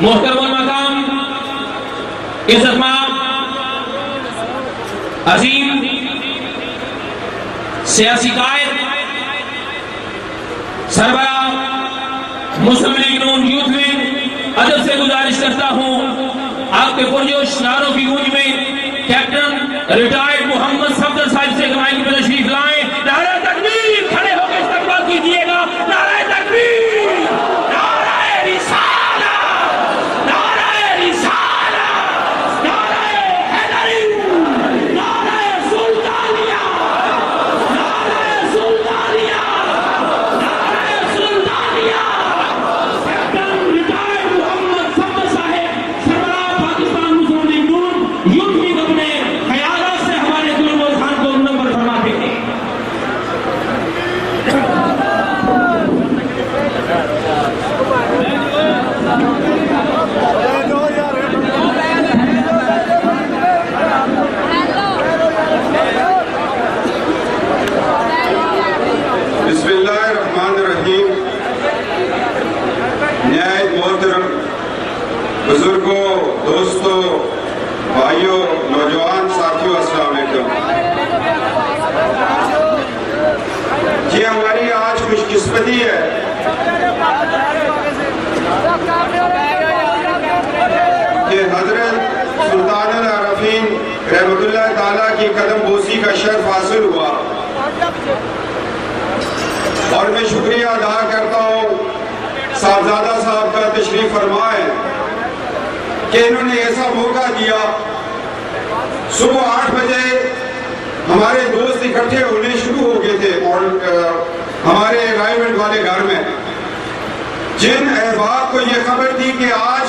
محترم المقام عزت مآب عظیم سیاسی قائد سربراہ مسلم لیگ نون یوتھ ونگ، ادب سے گزارش کرتا ہوں آپ کے پرجوش نعروں کی گونج میں کیپٹن ریٹائرڈ محمد صفدر صاحب سے مائک پر تشریف لائیں۔ نعرہ تکبیر، کھڑے ہو کے استقبال کیجیے گا۔ نعرہ تکبیر، نعرہ رسالت، نعرہ رسالت، نعرہ حیدری، نعرہ سلطانیہ، نعرہ سلطانیہ، نعرہ سلطانیہ۔ کیپٹن ریٹائرڈ محمد صفدر صاحب سربراہ پاکستان مسلم لیگ نون یوتھ ونگ اپنے خیالات سے ہمارے دل و اذہان کو منور فرماتے ہیں۔ بسم اللہ الرحمن الرحیم۔ نہایت محترم بزرگوں، دوستوں، بھائیوں، نوجوان ساتھیوں، السلام علیکم۔ یہ ہماری آج خوش قسمتی ہے کہ حضرت سلطان العارفین رحمۃ اللہ تعالیٰ کی قدم بوسی کا شرف حاصل ہوا، اور میں شکریہ ادا کرتا ہوں صاحبزادہ صاحب کا تشریف فرما ہے کہ انہوں نے ایسا موقع دیا۔ صبح 8 بجے ہمارے دوست اکٹھے ہونے شروع ہو گئے تھے اور ہمارے رائمنڈ والے گھر میں، جن احباب کو یہ خبر تھی کہ آج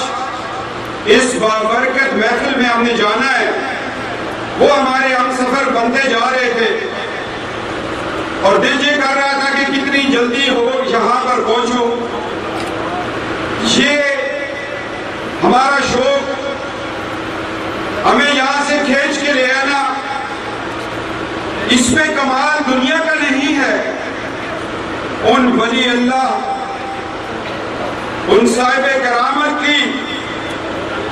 اس بابرکت محفل میں ہم نے جانا ہے، وہ ہمارے ہم سفر بنتے جا رہے تھے، اور دل یہ کر رہا تھا کہ کتنی جلدی ہو یہاں پر پہنچوں۔ یہ ہمارا شوق ہمیں یہاں سے کھینچ کے لے آنا، اس میں کمال دنیا کا نہیں ہے، ان ولی اللہ، ان صاحب کرامت کی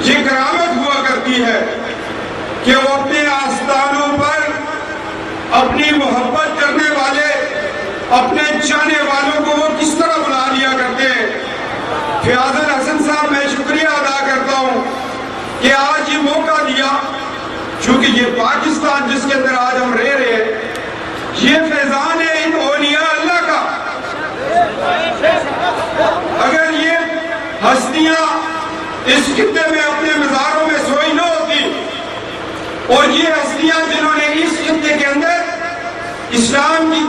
یہ کرامت ہوا کرتی ہے کہ وہ اپنے آستانوں پر اپنی محبت کرنے والے، اپنے چاہنے والوں کو وہ کس طرح بلا لیا کرتے ہیں۔ فیاض الحسن صاحب، میں شکریہ ادا کرتا ہوں کہ آج یہ موقع دیا، چونکہ یہ پاکستان جس کے اندر آج ہم رہ رہے ہیں، یہ فیضان ہے ان اولیاء اللہ کا۔ اگر یہ ہستیاں اس خطے میں اپنے مزاروں میں سوئی نہ ہوتی، اور یہ ہستیاں جنہوں نے اس خطے کے اندر اسلام کی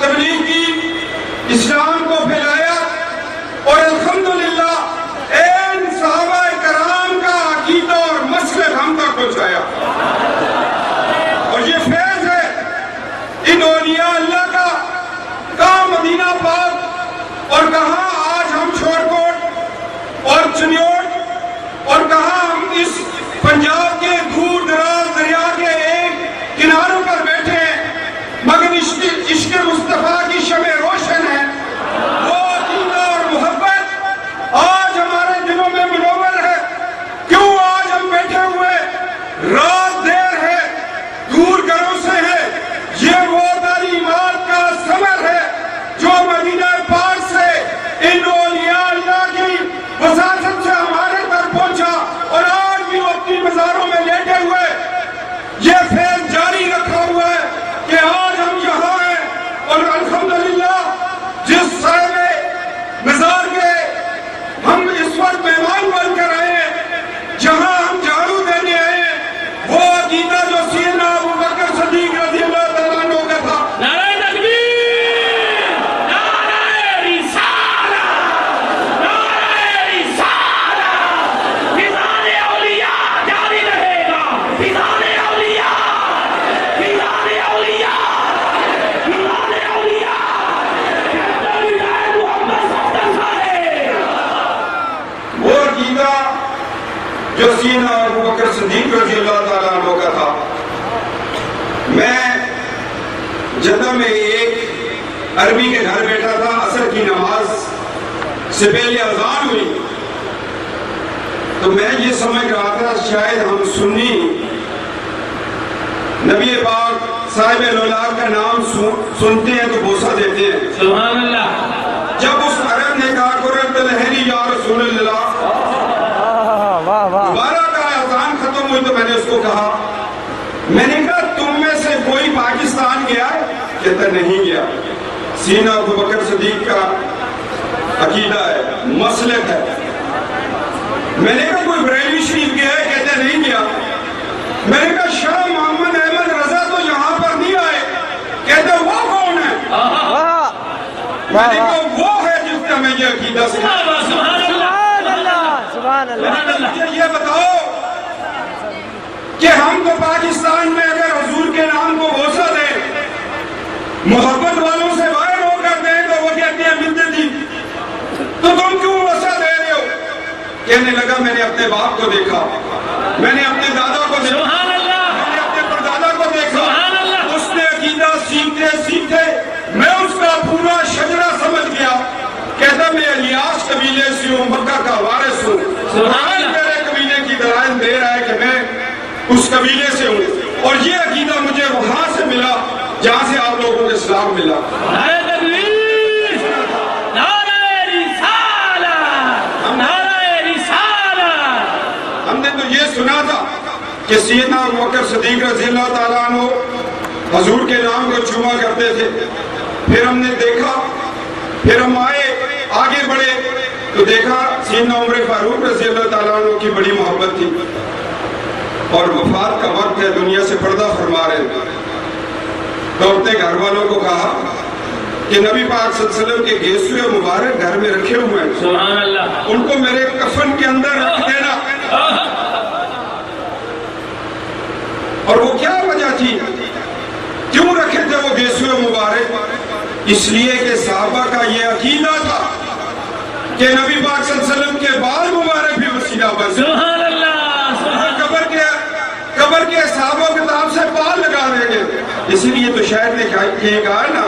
تبلیغ کی، اسلام کو پھیلایا، اور الحمدللہ این صحابہ کرام کا عقیدہ اور مسلک ہم تک پہنچایا، اور یہ فیض ہے ان اولیاء اللہ کا۔ کہاں مدینہ پاک، اور کہاں آج ہم چھوڑکوٹ اور چنیوٹ، اور کہاں ہم اس پنجاب کے دور دراز دریا کے ایک کناروں پر بیٹھے ہیں، مگر عشق مصطفیٰ کی شمع روشن ہے۔ وہ عقیدہ اور محبت آج ہمارے دلوں میں منور ہے۔ کیوں آج ہم بیٹھے ہوئے، رات دیر ہے، دور گھروں سے ہے، یہ وہ تعلیمات کا ثمر ہے جو مدینہ پاک سے ان اولیاء اللہ کی وساطت سے ہمارے تک پہنچا، اور آج بھی وہ اپنی مزاروں میں لیٹے ہوئے یہ فیض جاری رکھا ہوا ہے کہ آج ہم یہاں ہیں، اور الحمدللہ جس صاحب مزار کے ہم اس وقت مہمان بن کر آئے ہیں، جہاں ہم جھاڑو دینے آئے ہیں، وہ عقیدہ جو سیدنا ابوبکر صدیق رضی اللہ تعالیٰ عنہ کا تھا۔ نعرہ تکبیر، نعرہ رسالت، نعرہ رسالت، فیضان اولیاء جاری رہے گا، فیضان اولیاء، فیضان اولیاء، فیضان اولیاء۔ کیپٹن ریٹائرڈ محمد صفدر صاحب، وہ عقیدہ جو سیدنا ابوبکر صدیق رضی اللہ تعالیٰ عنہ کا تھا۔ میں جدہ میں ایک عربی کے گھر بیٹھا تھا، عصر کی نماز سے پہلے اذان ہوئی، تو میں یہ سمجھ رہا تھا شاید ہم سنی نبی پاک صاحب الاولاد کا نام سنتے ہیں تو بوسہ دیتے ہیں. سبحان اللہ. جب اس عرب نے کہا قرۃ العین یا رسول اللہ، دوبارہ کا اذان ختم ہوئی تو میں نے اس کو کہا، میں نے کہا تم میں سے کوئی پاکستان گیا؟ کہتا نہیں گیا. سینہ ابوبکر صدیق کا عقیدہ ہے، مسلک ہے. میں نے کہا کوئی بریلوی شریف گیا ہے؟ کہتا نہیں گیا. میں نے کہا شاہ محمد احمد رضا تو یہاں پر نہیں آئے. کہتا وہ کون ہے؟ میں نے کہا وہ ہے جس کا میں یہ عقیدہ سے. مجھے یہ بتاؤ کہ ہم تو پاکستان میں اگر حضور کے نام کو بوسہ دیں، محبت والوں سے باہر ہو کر دیں تو وہ کہتے ہیں ملتے تھی، تو تم کیوں بوسہ دے رہے ہو؟ کہنے لگا میں نے اپنے باپ کو دیکھا، میں نے اپنے دادا کو دیکھا، میں نے اپنے پردادا کو دیکھا. اس نے عقیدہ سیکھتے سیکھتے میں اس کا پورا شجرہ سمجھ گیا. کہتا میں الیاس قبیلے سے ہوں، مکہ کا وارث ہوں. میرے قبیلے کی دلائل دے رہا ہے کہ میں اس قبیلے سے ہوں، اور یہ عقیدہ مجھے وہاں سے ملا جہاں سے آپ لوگوں کو اسلام ملا. نعرہ تکبیر، نعرہ رسالت، نعرہ رسالت. ہم نے تو یہ سنا تھا کہ سیدنا ابوبکر صدیق رضی اللہ تعالیٰ عنہ حضور کے نام کو چوما کرتے تھے. پھر ہم نے دیکھا، پھر ہم آگے بڑھے تو دیکھا سیدنا عمر فاروق رضی اللہ تعالیٰ عنہ کی بڑی محبت تھی، اور وفات کا وقت ہے، دنیا سے پردہ فرما رہے ہیں. تو اپنے گھر والوں کو کہا کہ نبی پاک صلی اللہ علیہ وسلم کے گیسوئے مبارک گھر میں رکھے ہوئے ہیں، سبحان اللہ، ان کو میرے کفن کے اندر رکھ دینا. اور وہ کیا وجہ تھی، کیوں رکھے تھے وہ گیسوئے مبارک؟ اس لیے کہ صحابہ کا یہ عقیدہ تھا کہ نبی پاک صلی اللہ علیہ وسلم کے بال مبارک بھی وسیلہ بن جائے. سبحان اللہ. قبر کے صحابہ کتاب سے بال لگا دیں گے. اسی لیے تو شاید نے کہا ہے نا،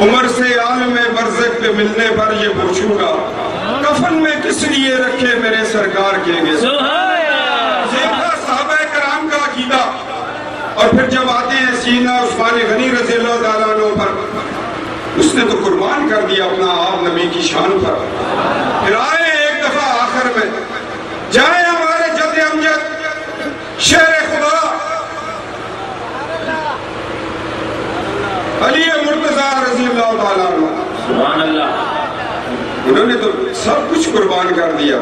عمر سے عالم برزخ پہ ملنے پر یہ پوچھوں گا، کفن میں کس لیے رکھے میرے سرکار کہیں گے. دیکھا صحابہ کرام کا عقیدہ. اور پھر جب آتے ہیں سیدنا عثمان غنی رضی اللہ تعالیٰ عنہ پر، اس نے تو قربان کر دیا اپنا آپ نبی کی شان پر. پھر آئے ایک دفعہ آخر میں، جائیں ہمارے جد امجد شہر خدا علی مرتضیٰ رضی اللہ تعالیٰ عنہ، سبحان اللہ. انہوں نے تو سب کچھ قربان کر دیا.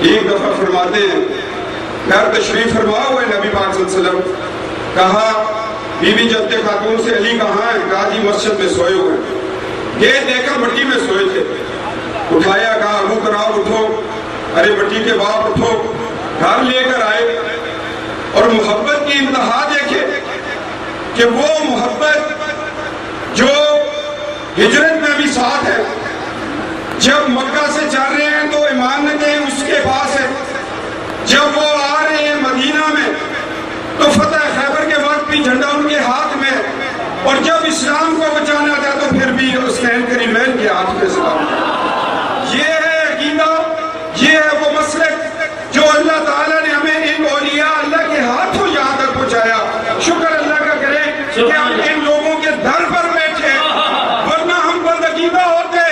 ایک دفعہ فرماتے ہیں گھر تشریف فرما ہوئے نبی پاک صلی اللہ علیہ وسلم، کہا بی بی جد خاتون سے علی کہاں ہے؟ کہا جی مسجد میں سوئے ہوئے. یہ دیکھا مٹی میں سوئے تھے. اٹھایا، کہا ابو کراؤ اٹھو، ارے مٹی کے باپ اٹھو. گھر لے کر آئے، اور محبت کی انتہا دیکھے کہ وہ محبت جو ہجرت میں بھی ساتھ ہے. جب مکہ سے چل رہے ہیں تو امانتیں اس کے پاس ہے، جب وہ آ رہے ہیں مدینہ میں تو فتح خیبر کے وقت بھی جھنڈا ان کے ہاتھ میں، اور جب اسلام کو بچانا تھا تو پھر بھی حسین کریمین کے ہاتھ میں اسلام. یہ ہے عقیدہ، یہ ہے وہ مسلک جو اللہ تعالیٰ نے ہمیں ان اولیاء اللہ کے ہاتھوں یہاں تک پہنچایا. شکر اللہ کا کریں کہ ہم ان لوگوں کے در پر بیٹھے، ورنہ ہم بد عقیدہ ہوتے،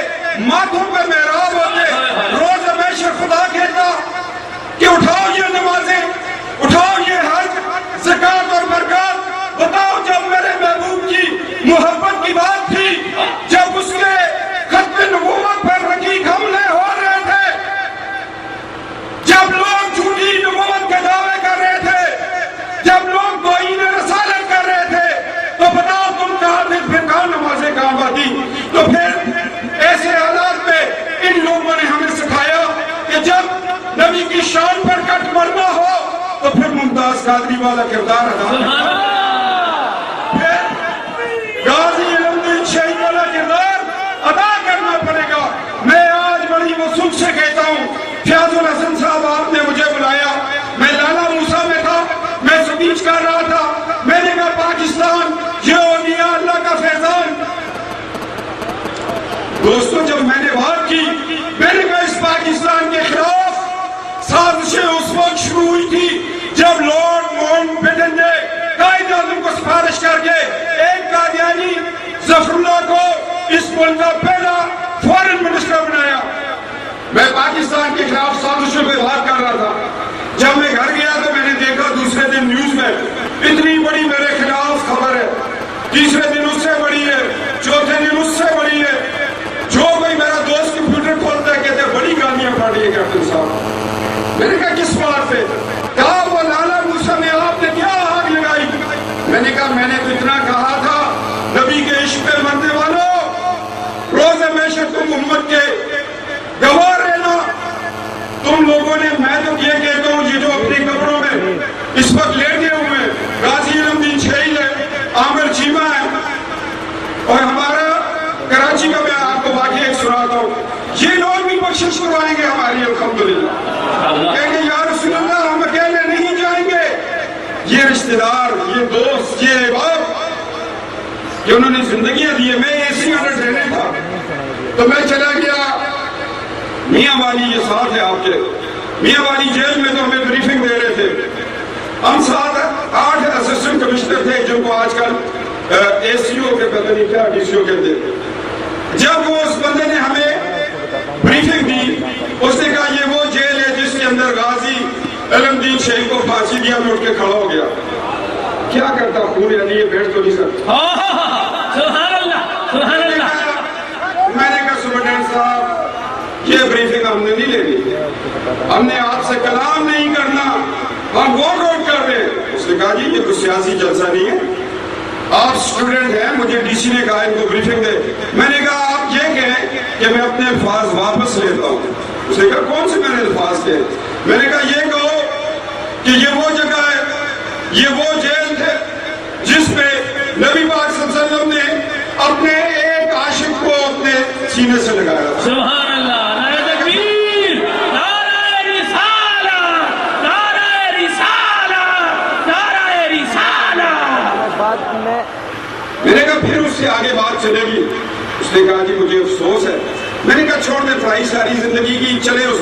ماتھوں پہ محراب ہوتے. روز ہمیشہ خدا کہتا کہ اٹھاؤ یہ نمازیں، اٹھاؤ یہ حج، زکوٰۃ اور برکات. بتاؤ جب میرے محبوب کی محبت کی بات تھی، جب اس کے ختم نبوت پر رقیق حملے ہو رہے تھے، جب لوگ جھوٹی نبوت کے دعوے کر رہے تھے، جب لوگ توہین رسالت کر رہے تھے، تو بتاؤ تم کہاں تھے؟ پھر کہاں نمازیں کہاں باتی؟ تو پھر ایسے حالات میں ان لوگوں نے ہمیں سکھایا کہ جب نبی کی شان پر کٹ مرنا ہو تو پھر ممتاز قادری والا کردار ادا کرنا، پھر غازی علمدین شہید والا کردار ادا کرنا پڑے گا. میں آج بڑی وسوخ سے کہتا ہوں، فیاض الحسن صاحب آپ نے مجھے بلایا، میں لالا موسیٰ میں تھا، میں سپیچ کر رہا تھا. میں نے کہا پاکستان یہ اولیاء اللہ کا فیضان. دوستو جب میں نے بات کی، میں نے کہا اس پاکستان کے خلاف سفارش کر کے ایک قادیانی ظفراللہ کو اس ملک کا پہلا فورن منسٹر بنایا. میں پاکستان کے خلاف سازشوں پہ بات کر رہا تھا. جب میں گھر گیا تو میں نے دیکھا دوسرے دن نیوز میں اتنی بڑی میرے خلاف خبر ہے, تیسرے دن اس سے بڑی ہے, چوتھے دن اس سے بڑی ہے. جو کوئی میرا دوست کمپیوٹر کھولتا ہے کہتے ہیں بڑی گالیاں پڑی ہے کیپٹن صاحب. میں نے کہا کس بات پہ؟ کہا وہ لالا موسیٰ میں آپ نے کیا آگ لگائی؟ میں نے کہا میں نے تو اتنا کہا تھا نبی کے عشق پہ مرنے والوں روز ہمیشہ تم امت کے گواہ رہنا. تم لوگوں نے, میں تو یہ کہتا ہوں یہ جو اپنی قبروں میں اس وقت لیٹے ہوئے غازی علم دین شہید ہے, عامر چیمہ ہے, اور ہمارا کراچی کا, میں آپ کو واقعہ ایک سناتا ہوں. یہ لوگ بھی بخشش کروائیں گے ہماری الحمدللہ, کہیں گے یا رسول اللہ ہم اکیلے نہیں جائیں گے. یہ رشتہ دار, یہ دوست, یہ احباب کہ انہوں نے زندگیاں دی. میں اسی انڈر ٹریننگ تھا تو میں چلا گیا میاں والی, یہ ساتھ ہے آپ کے میاں والی جیل میں, تو ہمیں بریفنگ دے رہے تھے. ہم 7-8 اسسٹنٹ کمشنر تھے جن کو آج کل اے سی او کے پتہ نہیں کیا ڈی سی او کہتے ہیں. جب وہ اس بندے نے ہمیں بریفنگ دی, اس نے کہا یہ وہ جیل ہے جس کے اندر غازی علم دین شہید کو پھانسی دیا. میں اٹھ کے کھڑا ہو گیا. کیا کرتا خون علی, یہ بیٹھ تو نہیں سکتا. سبحان اللہ, سبحان اللہ. میں نے کہا سپرڈنٹ صاحب یہ بریفنگ ہم نے نہیں لینی, ہم نے آپ سے کلام نہیں کرنا, ہم ووٹ آؤٹ کر رہے ہیں. اس نے کہا جی یہ کوئی سیاسی جلسہ نہیں ہے, آپ اسٹوڈنٹ ہیں, مجھے ڈی سی نے کہا ان کو بریفنگ دے. میں نے کہا آپ یہ کہیں کہ میں اپنے الفاظ واپس لیتا ہوں. اس نے کہا کون سے میں نے الفاظ کہے؟ میں نے کہا یہ کہو کہ یہ وہ جگہ ہے, یہ وہ جیل تھے جس پہ نبی پاک صلی اللہ علیہ وسلم نے اپنے ایک عاشق کو اپنے سینے سے لگایا. سبحان اللہ, نعرہ تکبیر, نعرہ رسالت, نعرہ رسالت, نعرہ رسالت. میں نے کہا پھر اس سے آگے بات چلے گی. اس نے کہا جی مجھے افسوس ہے. میں نے کہا چھوڑ دے پڑھائی ساری زندگی کی, چلے اس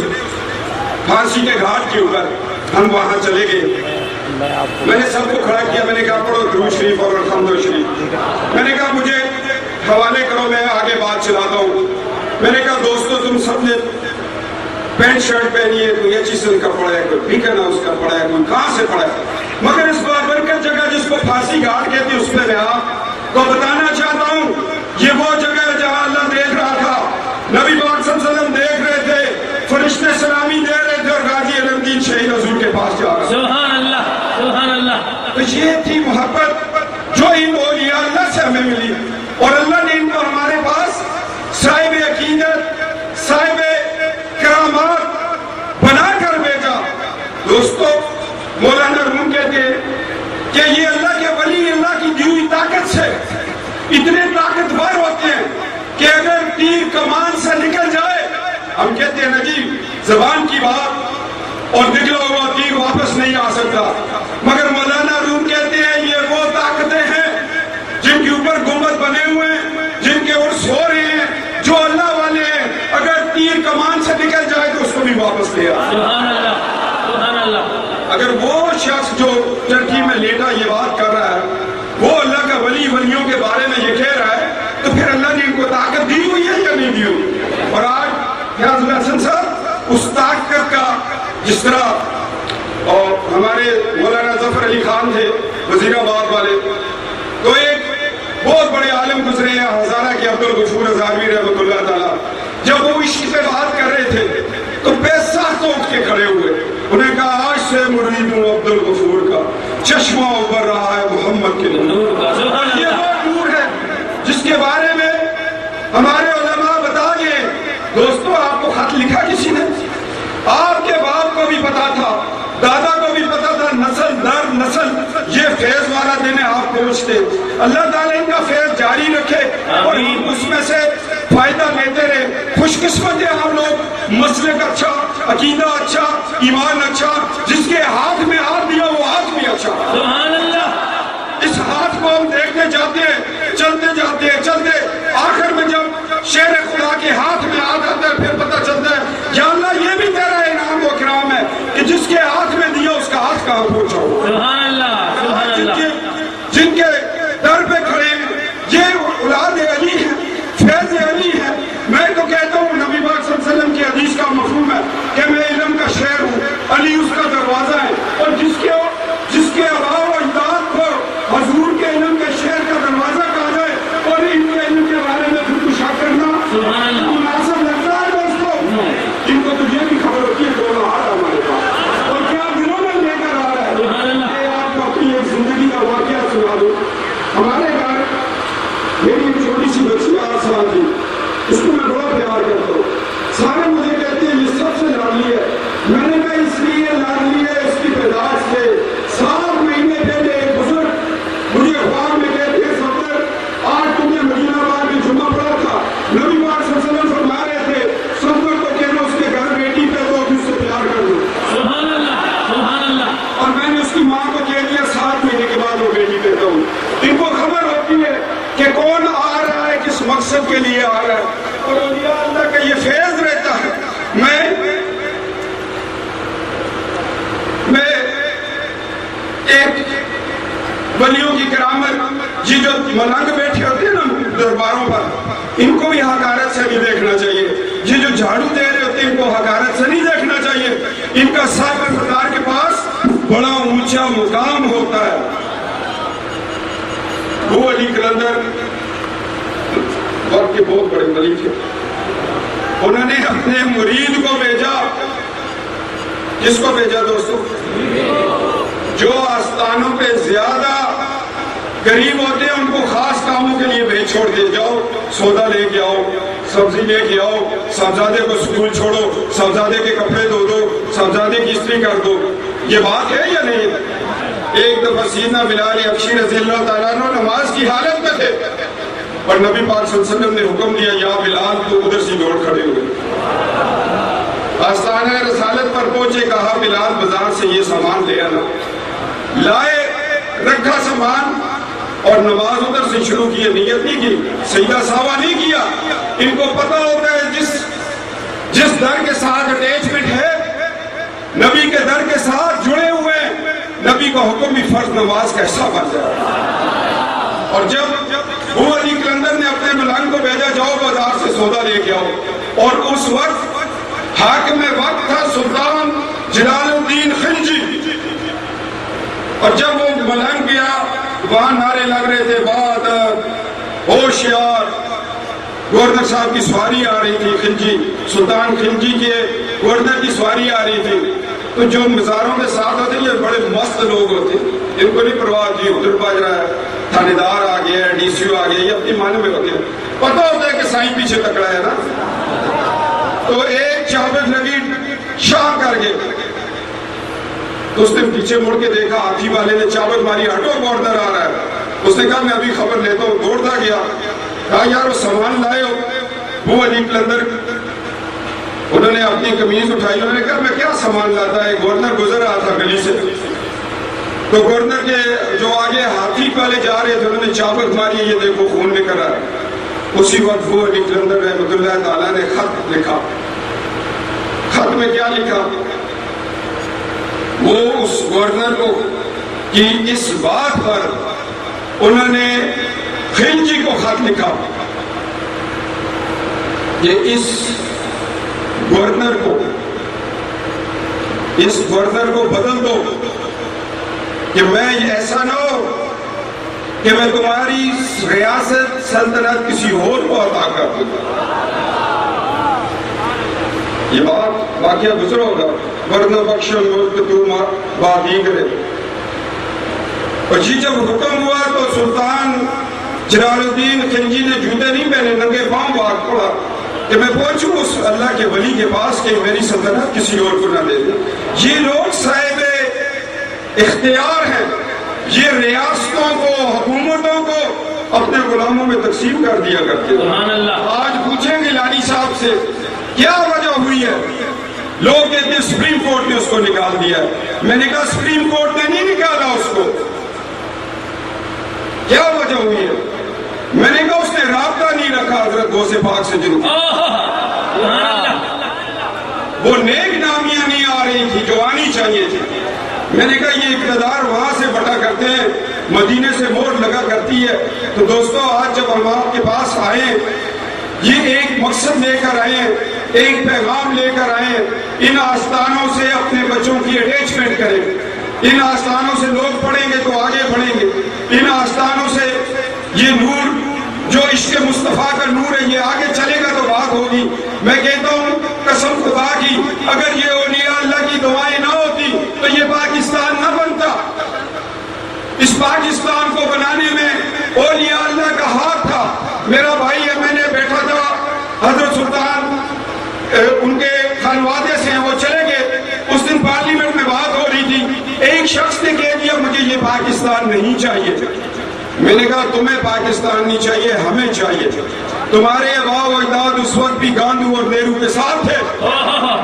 پھانسی کے گھاٹ کے اوپر. ہم وہاں چلے گئے. میں نے سب کو کھڑا کیا, میں نے کہا پڑھو درود شریف اور الحمد شریف. میں نے کہا مجھے حوالے کرو, میں آگے بات چلاتا ہوں. میں نے کہا دوستو تم سب نے پینٹ شرٹ پہنی ہے, کوئی اچھی سن کا پڑھا ہے, کوئی بیکن ہاؤس کا پڑھا ہے, کوئی کہاں سے پڑھا ہے, مگر اس بابرکت جگہ جس کو پھانسی گھاٹ کہتے اس پہ میں آپ کو بتانا چاہتا ہوں یہ وہ جگہ ہے جہاں اللہ دیکھ رہا تھا, نبی پاک صلی اللہ علیہ وسلم دیکھ رہے تھے, فرشتے سلامی دے رہے تھے, اور غازی علم دین شہید حضور کے پاس جا رہا. سبحان اللہ, سبحان اللہ. تو یہ تھی محبت جو ان اولیاء اللہ سے ہمیں ملی, اور اللہ نے ان کو ہمارے پاس صاحب عقیدت, صاحب کرامات بنا کر بھیجا. دوستو مولانا روم کہتے ہیں کہ یہ اللہ کے ولی اللہ کی دی ہوئی طاقت سے اتنے طاقتور ہوتے ہیں کہ اگر تیر کمان سے نکل جائے, ہم کہتے ہیں نا جی زبان کی بات, اور نکلا ہوا تیر واپس نہیں آ سکتا, مگر مولانا روم کہتے ہیں یہ وہ طاقتیں ہیں جن کے اوپر گنبد بنے ہوئے ہیں, جن کے عرص ہو رہے ہیں, جو اللہ والے ہیں, اگر تیر کمان سے نکل جائے تو اس کو بھی واپس لے آ. سبحان اللہ, سبحان اللہ. اگر وہ شخص جو ٹرکی میں لیٹا یہ بات کر رہا ہے وہ اللہ کا ولی ولیوں کے بارے میں یہ کہہ رہا ہے, تو پھر اللہ نے ان کو طاقت دی ہوئی ہے یا نہیں دی ہوئی؟ اور آج فیاض الحسن صاحب اس طاقت کا, جس طرح اور ہمارے مولانا ظفر علی خان تھے وزیر آباد والے, تو ایک بہت بڑے عالم گزرے ہیں ہزارہ کے عبد الغفور ہزاروی رحمۃ اللہ تعالیٰ, جب وہ عشق پہ بات کر رہے تھے تو پیسہ تو اٹھ کے کھڑے ہوئے. انہیں کہا آج سے مرید ہوں عبد الغفور کا, چشمہ ابھر رہا ہے محمد کے نور کا. یہ وہ نور ہے جس کے بارے میں ہمارے علماء بتا گئے. دوستو آپ کو خط لکھا کسی نے, آپ کے باپ کو بھی پتا تھا, دادا کو بھی پتا تھا, نسل در نسل یہ فیض والا دن آپ پہنچتے. اللہ تعالیٰ ان کا فیض جاری رکھے اور ہم اس میں سے فائدہ لیتے رہے. خوش قسمت ہیں ہم لوگ, مسلک اچھا, عقیدہ اچھا, ایمان اچھا, جس کے ہاتھ میں ہاتھ دیا وہ ہاتھ بھی اچھا. سبحان اللہ. اس ہاتھ کو ہم دیکھتے جاتے ہیں, چلتے جاتے ہیں, چلتے آخر میں جب شیر خدا کے ہاتھ میں ہاتھ آتا ہے پھر پتہ چلتا ہے یا اللہ یہ بھی تیرا انعام و کرام ہے کہ جس کے ہاتھ میں دیا اس کا ہاتھ کہاں پہنچاؤ. سبحان اللہ, سبحان اللہ. جن کے ہمارے گھر میری ایک چھوٹی سی بچی 8 سال کی، اس کو میں بڑا پیار کرتا ہوں. سارے مجھے کہتے ہیں یہ سب سے لاڈلی ہے. میں نے کہا اس لیے لاڈلی ہے اس کی پیدائش سے 7 مہینے پہلے ایک بزرگ مجھے خواب میں کہتے ہیں صدر آج تم نے مدینہ آباد میں جمعہ پڑھا تھا، نبی پاک صلی اللہ علیہ وسلم فرما رہے تھے صدر کو کہنا اس کے گھر بیٹی پیدا ہوگی اس سے پیار کر دو. سبحان اللہ سبحان اللہ. اور میں نے اس کی ماں کو کہہ دیا 7 مہینے کے بعد وہ بیٹی پیدا ہوئی. ان کو خبر ہوتی ہے کہ کون آ رہا ہے کس مقصد کے لیے آ رہا ہے، اور اولیاء اللہ کا یہ فیض رہتا ہے. میں ایک ولیوں کی کرامت، یہ جو ملنگ بیٹھے ہوتے ہیں نا درباروں پر، ان کو بھی حقارت سے نہیں دیکھنا چاہیے. یہ جو جھاڑو دے رہے ہوتے ہیں ان کو حقارت سے نہیں دیکھنا چاہیے. ان کا صاحب سردار کے پاس بڑا اونچا مقام ہوتا ہے. وہ علی کلندر وقت کے بہت بڑے ولی تھے. انہوں نے اپنے مرید کو بھیجا. کس کو بھیجا دوستو؟ جو آستانوں پہ زیادہ قریب ہوتے ہیں ان کو خاص کاموں کے لیے بھیج چھوڑ دے. جاؤ سودا لے کے آؤ، سبزی لے کے آؤ، صاحبزادے کو سکول چھوڑو، صاحبزادے کے کپڑے دھو دو، صاحبزادے کی استری کر دو. یہ بات ہے یا نہیں؟ ایک دفعہ سیدنا بلال حبشی رضی اللہ تعالیٰ عنہ نماز کی حالت میں تھے اور نبی پاک صلی اللہ علیہ وسلم نے حکم دیا یا بلال تو ادھر سے دوڑ کھڑے ہوئے. آستانہ رسالت پر پہنچے، کہا بلال بازار سے یہ سامان لے آنا. لائے، رکھا سامان اور نماز ادھر سے شروع کی. نیت نہیں کی، سجدہ سہوا نہیں کیا. ان کو پتا ہوتا ہے جس در کے ساتھ اٹیچمنٹ ہے نبی کے در کے ساتھ جڑے ہوئے، نبی کا حکم بھی فرض نماز کا حصہ بن جائے. اور جب وہ علی کلندر نے اپنے ملنگ کو بھیجا جاؤ بازار سے سودا لے کے آؤ، اور اس وقت حاکم وقت تھا سلطان جلال الدین خلجی. اور جب وہ ملنگ گیا وہاں نعرے لگ رہے تھے بہادر ہوشیار. گورنر صاحب کی سواری آ رہی تھی، خلجی سلطان خلجی کے گورنر کی سواری آ رہی تھی. تو جو مزاروں کے ساتھ ہوتے یہ بڑے مست لوگ ہوتے، ان کو نہیں پرواہ کی ادھر بج رہا ہے، تھانے دار آ گیا ہے، ڈی سی او آ گیا، یہ اپنی معنی میں ہوتے ہیں. پتہ ہوتا ہے کہ سائیں پیچھے تکڑا ہے نا. تو ایک چابک لگی شاہ کر گئے. تو اس نے پیچھے مڑ کے دیکھا، ہاتھی والے نے چابک ماری، ہٹو گورنر آ رہا ہے. اس نے کہا میں ابھی خبر لیتا ہوں. دوڑتا گیا، کہا یار وہ سامان لائے ہو؟ وہ علی کلندر انہوں نے اپنی قمیض اٹھائی. انہوں نے کہا میں کیا سامان لاتا ہے؟ گورنر گزر رہا تھا گلی سے. تو گورنر کے جو آگے ہاتھی والے جا رہے تھے انہوں نے چابک ماری، یہ دیکھو خون نکل رہا ہے. اسی وقت وہ علی کلندر رحمۃ اللہ تعالیٰ نے خط لکھا. خط میں کیا لکھا؟ وہ اس گورنر کو کہ اس بات پر انہوں نے خلجی کو خط لکھا کہ اس گورنر کو بدل دو، کہ میں ایسا نہ ہو کہ میں تمہاری ریاست سلطنت کسی اور کو عطا کر دوں. یہ بات واقعہ گزرا ہوگا. ورنہ بخش ملک تو بات ہی کرے. اور جی جب حکم ہوا تو سلطان جلال الدین خلجی نے جوتے نہیں پہنے، ننگے پاؤں بھاگ پڑا کہ میں پہنچوں اس اللہ کے ولی کے پاس کہ میری سلطنت کسی اور کو نہ دے دے. یہ لوگ صاحب اختیار ہیں، یہ ریاستوں کو حکومتوں کو اپنے غلاموں میں تقسیم کر دیا کرتے ہیں. آج پوچھیں گے لانی صاحب سے کیا وجہ ہوئی ہے؟ لوگ کہتے ہیں سپریم کورٹ نے اس کو نکال دیا. میں نے کہا سپریم کورٹ نے نہیں نکالا اس کو. کیا وجہ ہوئی ہے؟ میں نے کہا اس نے رابطہ نہیں رکھا حضرت غوث پاک سے جن کو. وہ نیک نامیاں نہیں آ رہی تھی جو آنی چاہیے تھی. میں نے کہا یہ اقتدار وہاں سے بٹا کرتے ہیں، مدینے سے مور لگا کرتی ہے. تو دوستو آج جب ہم آپ کے پاس آئے، یہ ایک مقصد لے کر آئے، ایک پیغام لے کر آئے. ان آستانوں سے اپنے بچوں کی اٹیچمنٹ کریں. ان آستانوں سے لوگ پڑھیں گے تو آگے بڑھیں گے. ان آستانوں سے یہ نور جو عشق مصطفیٰ کا نور ہے یہ آگے چلے گا تو بات ہوگی. میں کہتا ہوں قسم خدا کی اگر یہ اولیاء اللہ کی دعائیں نہ ہوتی تو یہ پاکستان نہ بنتا. اس پاکستان کو بنانے میں ایک شخص نے کہہ دیا مجھے یہ پاکستان نہیں چاہیے. میں نے کہا تمہیں پاکستان نہیں چاہیے, ہمیں چاہیے. تمہارے آباء و اجداد اس وقت بھی گاندھی اور نہرو کے ساتھ تھے,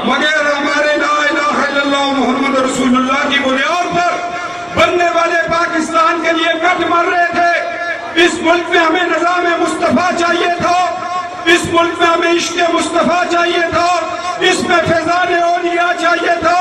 مگر ہمارے لا الہ الا اللہ محمد رسول اللہ کی بنیاد پر بننے والے پاکستان کے لیے کٹ مر رہے تھے. اس ملک میں ہمیں نظام مصطفیٰ چاہیے تھا, اس ملک میں ہمیں عشق مصطفیٰ چاہیے تھا, اس میں فیضان اولیاء چاہیے تھا,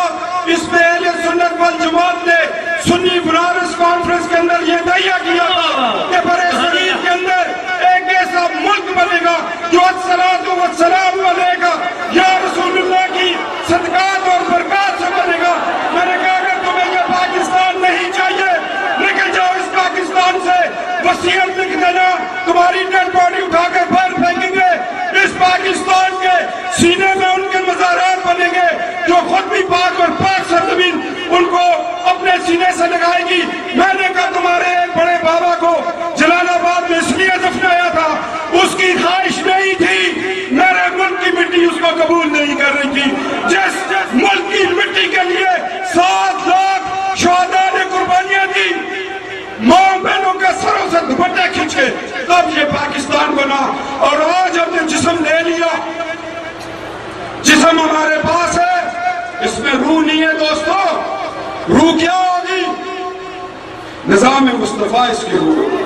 اس میں اہل سنت والجماعت نے سنی بنارس کانفرنس کے اندر یہ تہیہ کیا تھا کہ برے صغیر کے اندر ایک ایسا ملک بنے گا جو الصلاۃ والسلام علیہ یا رسول اللہ کی صدقات اور برکات سے بنے گا. میں نے کہا اگر تمہیں یہ پاکستان نہیں چاہیے نکل جاؤ اس پاکستان سے, وصیت لکھ دینا, تمہاری ڈیڈ باڈی اٹھا کر باہر پھینکیں گے. اس پاکستان کے سینے میں ان کے مزارات بنیں گے جو خود بھی پاک اور پاک سرزمین ان کو اپنے سینے سے لگائے گی. میں نے کہا تمہارے ایک بڑے بابا کو جلال آباد میں اس لیے دفنایا تھا, اس کی خواہش نہیں تھی, میرے ملک کی مٹی اس کو قبول نہیں کر رہی تھی. جس ملک کی مٹی کے لیے 7 لاکھ شہداء نے قربانیاں دی, ماں بہنوں کے سروں سے دوپٹے کھینچے, تب یہ پاکستان بنا. اور آج ہم نے جسم لے لیا, جسم ہمارے پاس ہے, اس میں روح نہیں ہے دوستو. روح کیا ہوگی؟ نظام مصطفیٰ اس کی روح ہوگی.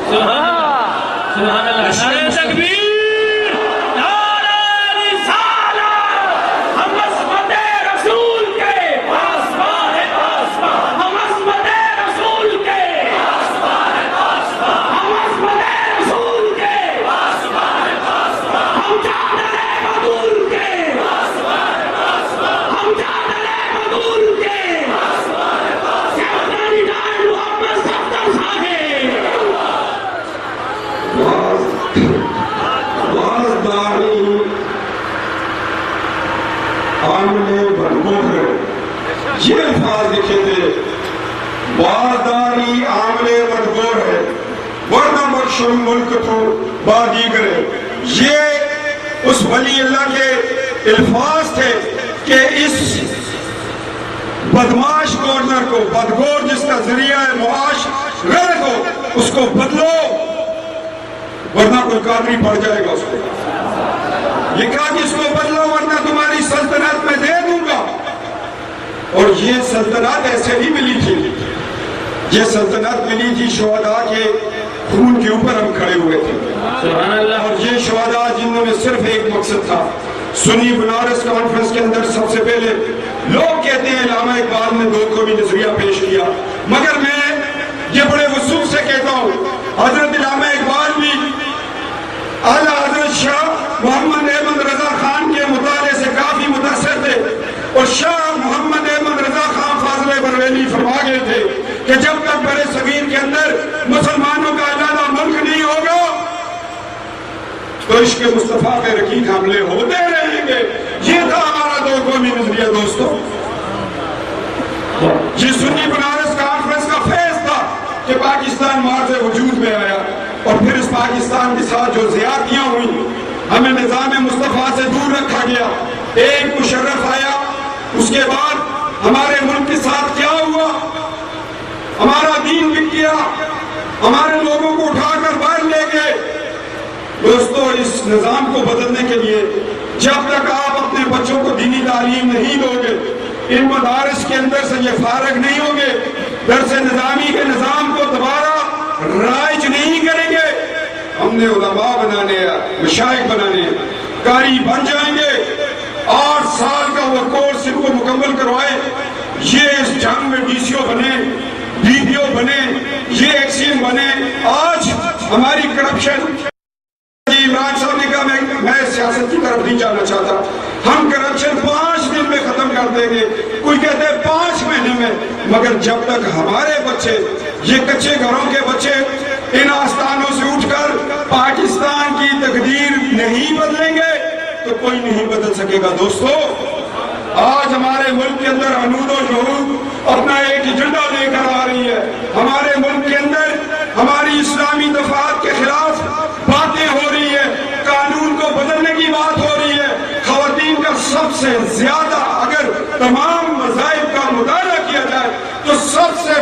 سبحان اللہ, نعرہ تکبیر, نعرہ رسالت. ہم عصمت رسول کے پاسبان ہیں, ہم عصمت رسول کے پاسبان ہیں, ہم عصمت رسول کے پاسبان ہیں, ہم چادر مدور کے پاسبان ہیں, ہم چادر مدور کے پاسبان ہیں. محمد صفدر صاحب بازداری عاملے بنگو ہے, یہ الفاظ لکھے تھے, بازداری عاملے بنگو ہے, ورنہ بخشو ملک تو بادیگر. یہ اس ولی اللہ کے الفاظ تھے کہ اس بدماش گورنر کو, بدگور جس کا ذریعہ ہے معاش غیر کو, اس کو بدلو ورنہ کوئی قادری پڑ جائے گا اس کو. یہ کہا کہ اس کو بدلو ورنہ تمہاری سلطنت میں دے دوں گا. اور یہ سلطنت ایسے ہی ملی تھی, یہ سلطنت ملی تھی شہداء کے خون کے اوپر ہم کھڑے ہوئے تھے. سبحان اللہ. اور یہ شہداء جنہوں نے صرف ایک مقصد تھا, سنی بنارس کانفرنس کے اندر سب سے پہلے لوگ کہتے ہیں علامہ اقبال نے 2 قومی نظریہ پیش کیا, مگر میں یہ بڑے وصول سے کہتا ہوں حضرت علامہ اقبال بھی اعلیٰ حضرت شاہ محمد احمد رضا خان کے مطالعے سے کافی متاثر تھے, اور شاہ محمد احمد رضا خان فاضل بریلوی فرما گئے تھے کہ جب تک برے صغیر کے اندر مسلمانوں کا علیحدہ ملک نہیں ہوگا تو عشق مصطفیٰ پہ رقیق حملے ہوتے رہیں گے. یہ تھا ہمارا 2 قومی نظریہ دوستو. یہ سنی بنارس کانفرنس کا فیض تھا کہ پاکستان مارز وجود میں آیا, اور پھر اس پاکستان کے ساتھ جو زیادتیاں ہوئیں, ہمیں نظام مصطفیٰ سے دور رکھا گیا. ایک مشرف آیا, اس کے بعد ہمارے ملک کے ساتھ کیا ہوا, ہمارا دین بک گیا, ہمارے لوگوں کو اٹھا کر باہر لے گئے. دوستو اس نظام کو بدلنے کے لیے جب تک آپ اپنے بچوں کو دینی تعلیم نہیں دو گے, ان مدارس کے اندر سے یہ فارغ نہیں ہوگے, درس نظامی کے نظام کو دوبارہ رائج نہیں کریں گے, ہم نے علماء بنانے ہیں, مشائخ بنانے ہیں, قاری بن جائیں گے. 8 سال کا وہ کورس ان کو مکمل کروائے, یہ اس جنگ میں ڈی سی او بنے, ڈی پی او بنے, یہ ایکسیم بنے. آج ہماری کرپشن, عمران صاحب نے کہا میں سیاست کی طرف نہیں جانا چاہتا, ہم کرپشن 5 دن میں ختم کر دیں گے, کوئی کہتے ہیں 5 مہینے میں, مگر جب تک ہمارے بچے, یہ کچے گھروں کے بچے ان آستانوں سے اٹھ کر پاکستان کی تقدیر نہیں بدلیں گے تو کوئی نہیں بدل سکے گا. دوستو آج ہمارے ملک کے اندر حنود و شہود اپنا ایک ایجنڈا لے کر آ رہی ہے. ہمارے ملک کے اندر ہماری اسلامی دفعات کے خلاف باتیں ہو رہی ہے, قانون کو بدلنے کی بات ہو رہی ہے. خواتین کا سب سے زیادہ اگر تمام مذاہب کا مطالعہ کیا جائے تو سب سے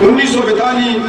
1942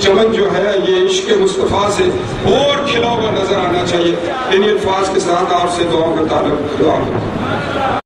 چمن جو ہے یہ عشق مصطفیٰ سے اور کھلا ہوا نظر آنا چاہیے. انہی الفاظ کے ساتھ آپ سے دعا کا تعلق.